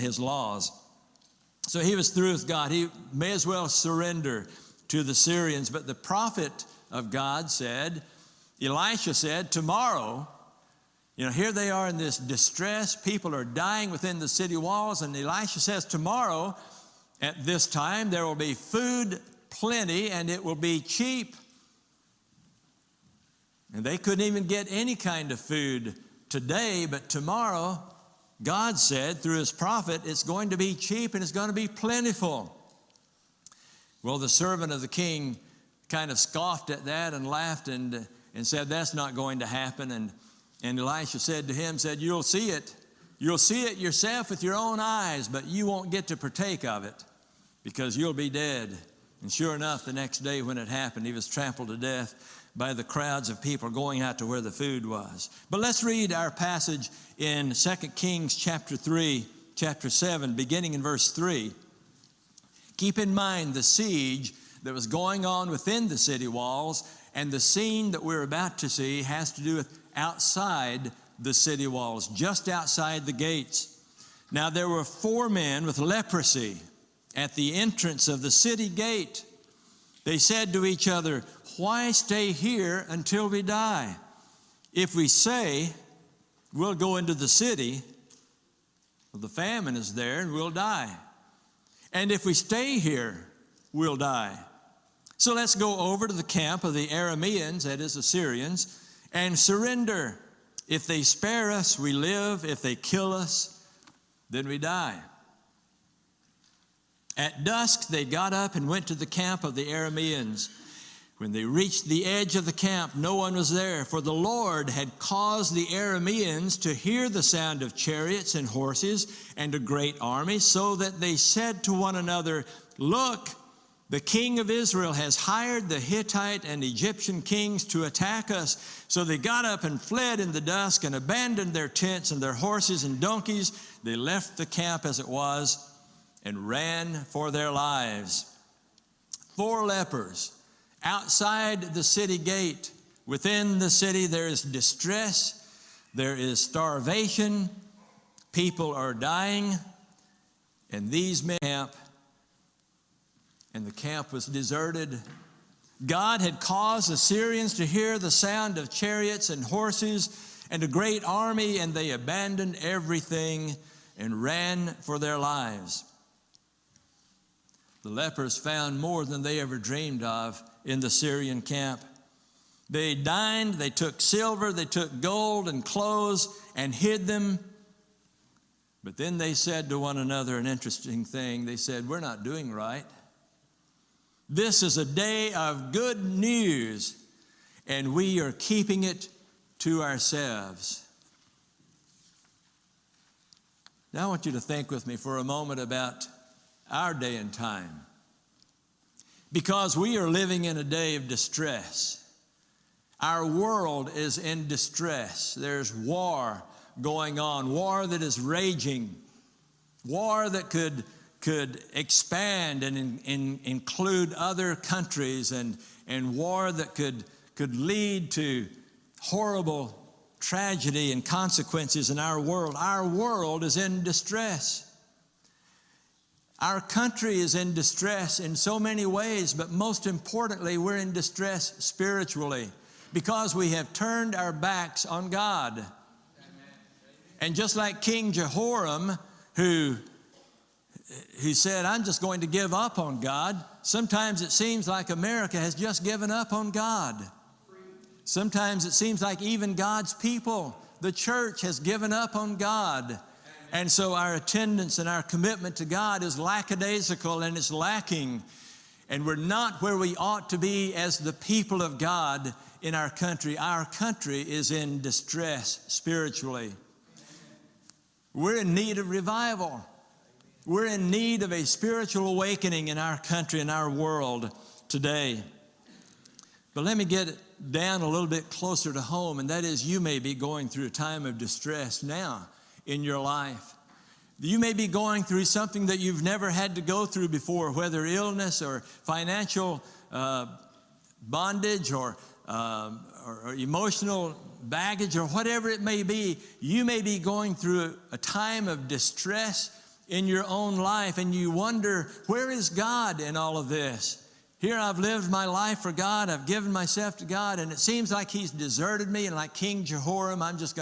his laws. So he was through with God. He may as well surrender to the Syrians. But the prophet of God said, Elisha said, tomorrow, here they are in this distress. People are dying within the city walls. And Elisha says, tomorrow at this time, there will be food plenty and it will be cheap. And they couldn't even get any kind of food today, but tomorrow, God said through his prophet, it's going to be cheap and it's going to be plentiful. Well, the servant of the king kind of scoffed at that and laughed and said, that's not going to happen. And Elisha said to him, you'll see it. You'll see it yourself with your own eyes, but you won't get to partake of it because you'll be dead. And sure enough, the next day when it happened, he was trampled to death by the crowds of people going out to where the food was. But let's read our passage in 2 Kings chapter 3, chapter 7, beginning in verse 3. Keep in mind the siege that was going on within the city walls, and the scene that we're about to see has to do with outside the city walls, just outside the gates. Now there were 4 men with leprosy at the entrance of the city gate. They said to each other, why stay here until we die? If we say we'll go into the city, well, the famine is there and we'll die. And if we stay here, we'll die. So let's go over to the camp of the Arameans, that is the Syrians, and surrender. If they spare us, we live. If they kill us, then we die. At dusk, they got up and went to the camp of the Arameans. When they reached the edge of the camp, no one was there, for the Lord had caused the Arameans to hear the sound of chariots and horses and a great army, so that they said to one another, look, the king of Israel has hired the Hittite and Egyptian kings to attack us. So they got up and fled in the dusk and abandoned their tents and their horses and donkeys. They left the camp as it was and ran for their lives. 4 lepers. Outside the city gate, within the city, there is distress, there is starvation, people are dying, and these men camp, and the camp was deserted. God had caused the Syrians to hear the sound of chariots and horses and a great army, and they abandoned everything and ran for their lives. The lepers found more than they ever dreamed of in the Syrian camp. They dined, they took silver, they took gold and clothes and hid them. But then they said to one another an interesting thing. They said, we're not doing right. This is a day of good news, and we are keeping it to ourselves. Now I want you to think with me for a moment about our day and time. Because we are living in a day of distress. Our world is in distress. There's war going on, war that is raging, war that could expand and include other countries, and war that could lead to horrible tragedy and consequences in our world. Our world is in distress. Our country is in distress in so many ways, but most importantly, we're in distress spiritually because we have turned our backs on God. Amen. And just like King Jehoram, who said, I'm just going to give up on God, sometimes it seems like America has just given up on God. Sometimes it seems like even God's people, the church, has given up on God. And so our attendance and our commitment to God is lackadaisical and it's lacking. And we're not where we ought to be as the people of God in our country. Our country is in distress spiritually. We're in need of revival. We're in need of a spiritual awakening in our country and our world today. But let me get it down a little bit closer to home, and that is you may be going through a time of distress now in your life. You may be going through something that you've never had to go through before, whether illness or financial bondage or emotional baggage or whatever it may be. You may be going through a time of distress in your own life and you wonder, where is God in all of this? Here I've lived my life for God. I've given myself to God, and it seems like He's deserted me, and like King Jehoram, I'm just going